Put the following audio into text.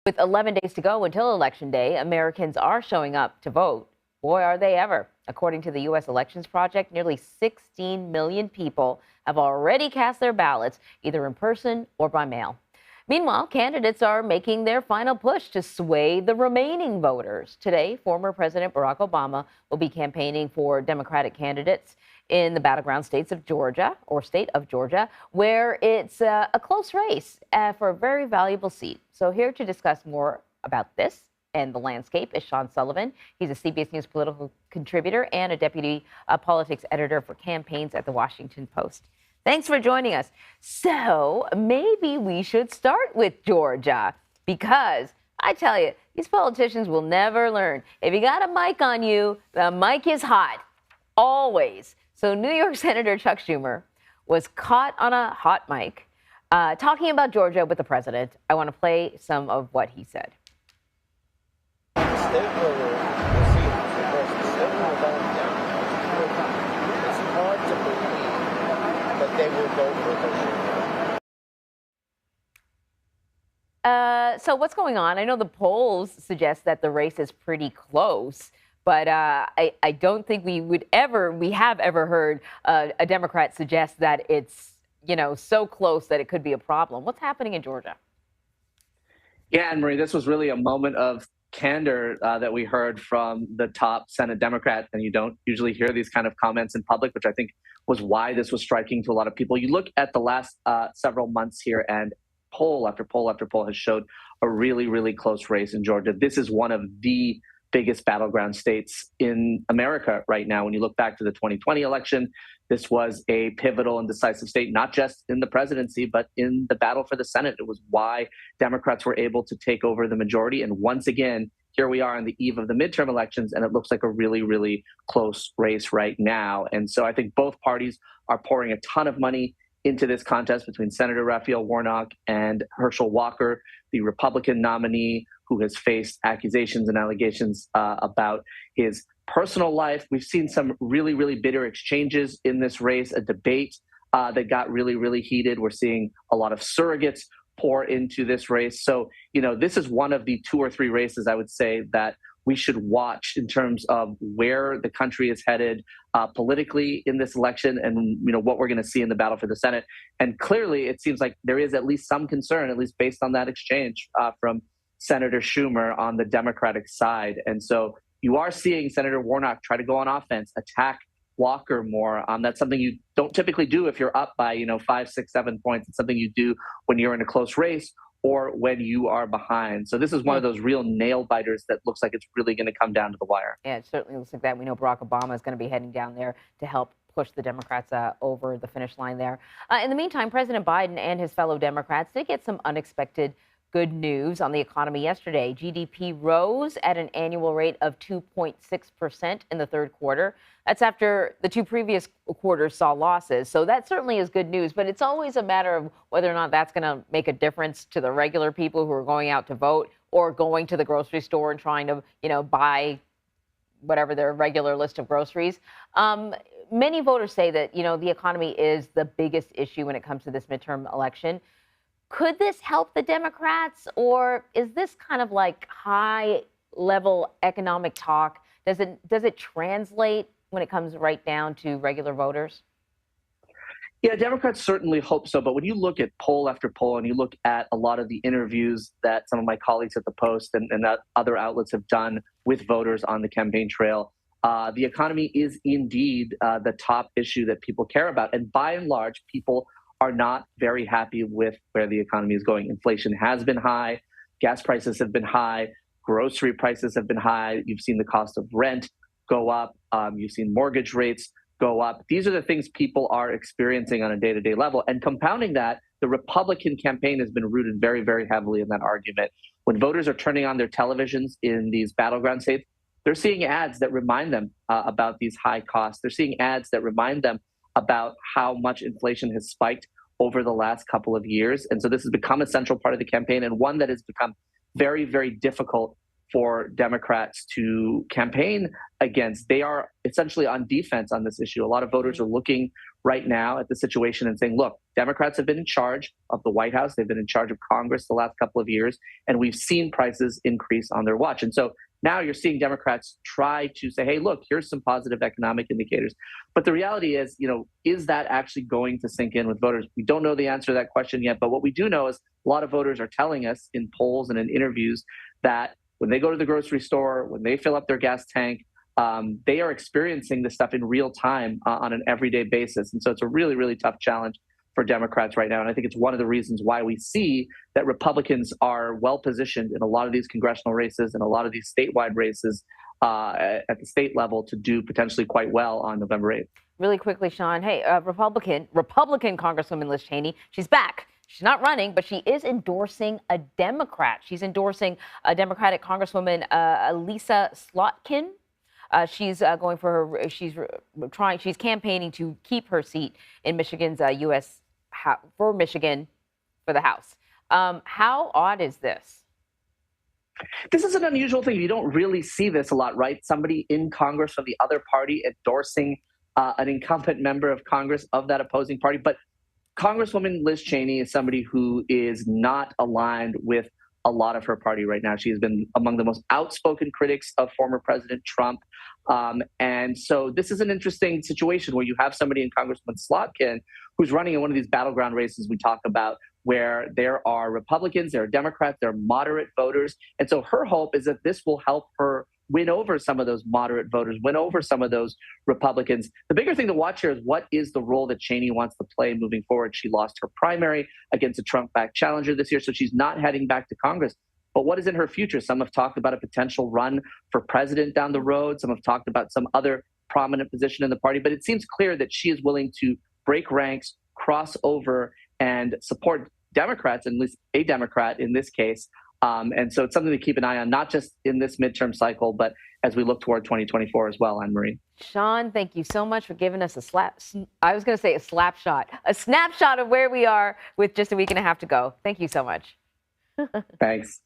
With 11 days to go until Election Day, Americans are showing up to vote. Boy, are they ever. According to the U.S. Elections Project, nearly 16 million people have already cast their ballots, either in person or by mail. Meanwhile, candidates are making their final push to sway the remaining voters. Today, former President Barack Obama will be campaigning for Democratic candidates in the battleground state of Georgia, where it's a close race for a very valuable seat. So here to discuss more about this and the landscape is Sean Sullivan. He's a CBS News political contributor and a deputy politics editor for campaigns at the Washington Post. Thanks for joining us. So maybe we should start with Georgia, because I tell you, these politicians will never learn. If you got a mic on you, the mic is hot, always. So New York Senator Chuck Schumer was caught on a hot mic talking about Georgia with the president. I want to play some of what he said. They will go for So what's going on? I know the polls suggest that the race is pretty close, but I don't think we have ever heard a Democrat suggest that it's, so close that it could be a problem. What's happening in Georgia? Yeah, Anne Marie, this was really a moment of candor that we heard from the top Senate Democrat, and you don't usually hear these kind of comments in public, which I think was why this was striking to a lot of people. You look at the last several months here, and poll after poll after poll has showed a really, really close race in Georgia. This is one of the biggest battleground states in America right now. When you look back to the 2020 election, this was a pivotal and decisive state, not just in the presidency, but in the battle for the Senate. It was why Democrats were able to take over the majority. And once again, here we are on the eve of the midterm elections, and it looks like a really, really close race right now. And so I think both parties are pouring a ton of money into this contest between Senator Raphael Warnock and Herschel Walker, the Republican nominee who has faced accusations and allegations about his personal life. We've seen some really, really bitter exchanges in this race, a debate that got really, really heated. We're seeing a lot of surrogates pour into this race. So, this is one of the 2 or 3 races, I would say, that we should watch in terms of where the country is headed politically in this election, and what we're going to see in the battle for the Senate. And clearly, it seems like there is at least some concern, at least based on that exchange from Senator Schumer on the Democratic side. And so you are seeing Senator Warnock try to go on offense, attack Walker more. That's something you don't typically do if you're up by 5, 6, 7 points. It's something you do when you're in a close race or when you are behind. So this is one of those real nail biters that looks like it's really going to come down to the wire. Yeah, it certainly looks like that. We know Barack Obama is going to be heading down there to help push the Democrats over the finish line there. In the meantime, President Biden and his fellow Democrats did get some unexpected good news on the economy yesterday. GDP rose at an annual rate of 2.6% in the third quarter. That's after the 2 previous quarters saw losses. So that certainly is good news, but it's always a matter of whether or not that's going to make a difference to the regular people who are going out to vote or going to the grocery store and trying to, buy whatever their regular list of groceries. Many voters say that, the economy is the biggest issue when it comes to this midterm election. Could this help the Democrats, or is this kind of like high-level economic talk? Does it translate when it comes right down to regular voters? Yeah, Democrats certainly hope so. But when you look at poll after poll and you look at a lot of the interviews that some of my colleagues at the Post and that other outlets have done with voters on the campaign trail, the economy is indeed the top issue that people care about. And by and large, people are not very happy with where the economy is going. Inflation has been high. Gas prices have been high. Grocery prices have been high. You've seen the cost of rent go up. You've seen mortgage rates go up. These are the things people are experiencing on a day-to-day level. And compounding that, the Republican campaign has been rooted very, very heavily in that argument. When voters are turning on their televisions in these battleground states, they're seeing ads that remind them about these high costs. They're seeing ads that remind them about how much inflation has spiked over the last couple of years. And so this has become a central part of the campaign, and one that has become very, very difficult for Democrats to campaign against. They are essentially on defense on this issue. A lot of voters are looking right now at the situation and saying, look, Democrats have been in charge of the White House. They've been in charge of Congress the last couple of years, and we've seen prices increase on their watch. And so now you're seeing Democrats try to say, hey, look, here's some positive economic indicators. But the reality is, is that actually going to sink in with voters? We don't know the answer to that question yet. But what we do know is a lot of voters are telling us in polls and in interviews that when they go to the grocery store, when they fill up their gas tank, they are experiencing this stuff in real time on an everyday basis. And so it's a really, really tough challenge for Democrats right now. And I think it's one of the reasons why we see that Republicans are well positioned in a lot of these congressional races and a lot of these statewide races at the state level to do potentially quite well on November 8th. Really quickly, Sean, hey, Republican Congresswoman Liz Cheney, she's back. She's not running, but she is endorsing a Democrat. She's endorsing a Democratic Congresswoman, Lisa Slotkin. She's going for her. She's campaigning to keep her seat in Michigan's for Michigan for the House. How odd is this? This is an unusual thing. You don't really see this a lot, right? Somebody in Congress from the other party endorsing an incumbent member of Congress of that opposing party. But Congresswoman Liz Cheney is somebody who is not aligned with a lot of her party right now. She has been among the most outspoken critics of former President Trump. And so this is an interesting situation where you have somebody in Congresswoman Slotkin who's running in one of these battleground races we talk about, where there are Republicans, there are Democrats, there are moderate voters. And so her hope is that this will help her win over some of those moderate voters, win over some of those Republicans. The bigger thing to watch here is what is the role that Cheney wants to play moving forward. She lost her primary against a Trump-backed challenger this year, so she's not heading back to Congress. But what is in her future? Some have talked about a potential run for president down the road. Some have talked about some other prominent position in the party. But it seems clear that she is willing to break ranks, cross over, and support Democrats, at least a Democrat in this case. And so it's something to keep an eye on, not just in this midterm cycle, but as we look toward 2024 as well, Anne-Marie. Sean, thank you so much for giving us a snapshot of where we are with just a week and a half to go. Thank you so much. Thanks.